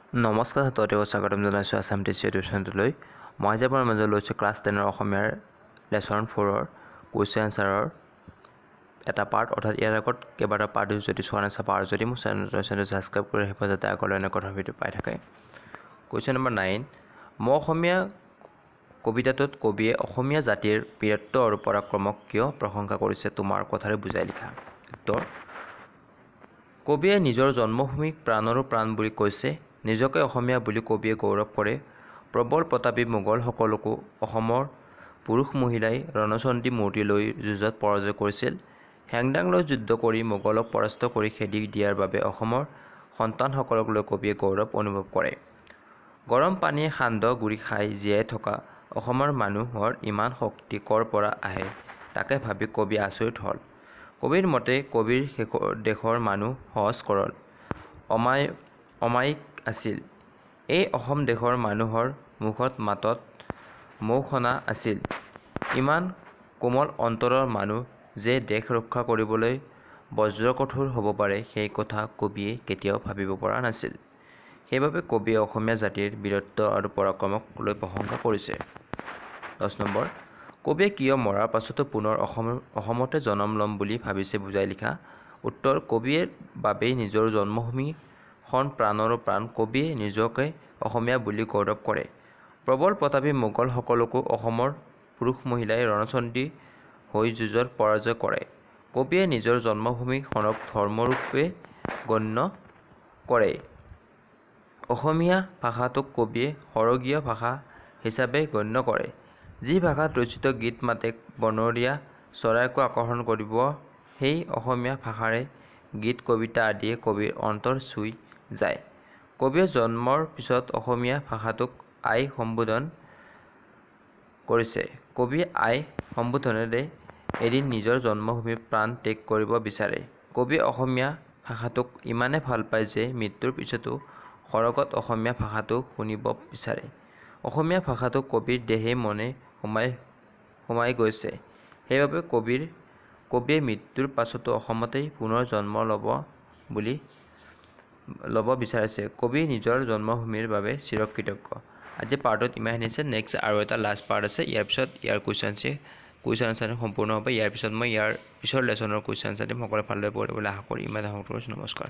নমস্কাৰ ছাত্ৰসকলক স্বাগতম জনাইছোঁ আছাম টিচাৰ টিউশ্যনটোলৈ। মই আজি আপোনাৰ মাজত লৈছোঁ ক্লাছ 10 অসমীয়াৰ লেচন 4 কুৱেশ্যন আনচাৰৰ এটা পাৰ্ট, অৰ্থাৎ ইয়াৰ আগত কেইবাটা পাৰ্ট যদি চোৱা নাছে পাৰ্ট যদি মোৰ চেনেলটো ছাবস্ক্ৰাইব কৰি ৰাখিব যাতে আগলৈ এনে কথা ভিডিঅ' পাই থাকে। কুৱেশ্যন নম্বৰ 9, মই অসমীয়া কবিতাটোত কবিয়ে অসমীয়া জাতিৰ বীৰত্ব আৰু পৰাক্ৰমক কিয় প্ৰশংসা কৰিছে তোমাৰ কথাৰে বুজাই লিখা। উত্তৰ: কবিয়ে নিজৰ জন্মভূমিক প্ৰাণৰো প্ৰাণ বুলি কৈছে। নিজকে অসমীয়া বুলি কবিয়ে গৌৰৱ কৰে। প্ৰবল প্ৰতাপী মোগলসকলকো অসমৰ পুৰুষ মহিলাই ৰণচণ্ডী মূৰ্তি লৈ যুঁজত পৰাজয় কৰিছিল। হেংদাং লৈ যুদ্ধ কৰি মোগলক পৰাস্ত কৰি খেদি দিয়াৰ বাবে অসমৰ সন্তানসকলক লৈ কবিয়ে গৌৰৱ অনুভৱ কৰে। গৰম পানীয়ে সান্দহ গুৰি খাই জীয়াই থকা অসমৰ মানুহৰ ইমান শক্তি ক'ৰ পৰা আহে তাকে ভাবি কবি আচৰিত হ'ল। কবিৰ মতে কবিৰ দেশৰ মানুহ সহজ সৰল অমায়িক আছিল। এই অসম দেশৰ মানুহৰ মুখত মাতত মৌসনা আছিল। ইমান কোমল অন্তৰৰ মানুহ যে দেশ ৰক্ষা কৰিবলৈ বজ্ৰকঠোৰ হ'ব পাৰে সেই কথা কবিয়ে কেতিয়াও ভাবিব পৰা নাছিল। সেইবাবে কবিয়ে অসমীয়া জাতিৰ বীৰত্ব আৰু পৰাক্ৰমক লৈ প্ৰশংসা কৰিছে। 10 নম্বৰ, কবিয়ে কিয় মৰাৰ পাছতো পুনৰ অসমতে জনম ল'ম বুলি ভাবিছে বুজাই লিখা। উত্তৰ: কবিৰ বাবেই নিজৰ জন্মভূমিখন প্ৰাণৰো প্ৰাণ। কবিয়ে নিজকে অসমীয়া বুলি গৌৰৱ কৰে। প্ৰবল প্ৰতাপী মোগলসকলকো অসমৰ পুৰুষ মহিলাই ৰণচণ্ডী হৈ যুঁজত পৰাজয় কৰে। কবিয়ে নিজৰ জন্মভূমিখনক ধৰ্মৰূপে গণ্য কৰে। অসমীয়া ভাষাটোক কবিয়ে স্বৰ্গীয় ভাষা হিচাপে গণ্য কৰে। যি ভাষাত ৰচিত গীত মাতে বনৰীয়া চৰাইকো আকৰ্ষণ কৰিব, সেই অসমীয়া ভাষাৰে গীত কবিতা আদিয়ে কবিৰ অন্তৰ চুই যায়। কবিয়ে জন্মৰ পিছত অসমীয়া ভাষাটোক আই সম্বোধন কৰিছে। কবিয়ে আই সম্বোধনেৰে এদিন নিজৰ জন্মভূমিৰ প্ৰাণ ত্যাগ কৰিব বিচাৰে। কবিয়ে অসমীয়া ভাষাটোক ইমানে ভাল পায় যে মৃত্যুৰ পিছতো সৰগত অসমীয়া ভাষাটো শুনিব বিচাৰে। অসমীয়া ভাষাটো কবিৰ দেহে মনে সোমাই গৈছে। সেইবাবে কবিয়ে মৃত্যুৰ পাছতো অসমতেই পুনৰ জন্ম ল'ব বিচাৰিছে। কবি নিজৰ জন্মভূমিৰ বাবে চিৰকৃতজ্ঞ। আজি পাৰ্টত ইমানখিনি। নেক্সট আৰু এটা লাষ্ট পাৰ্ট আছে। ইয়াৰ পিছত ইয়াৰ কুৱেশ্যন আনচাৰ সম্পূৰ্ণ হ'ব। ইয়াৰ পিছত মই ইয়াৰ পিছৰ লেচনৰ কুৱেশ্যন আনচাৰ দিম। সকলোৱে ভালদৰে পঢ়িবলৈ আশা কৰি ইমানে সামৰণি মাৰিছোঁ। নমস্কাৰ।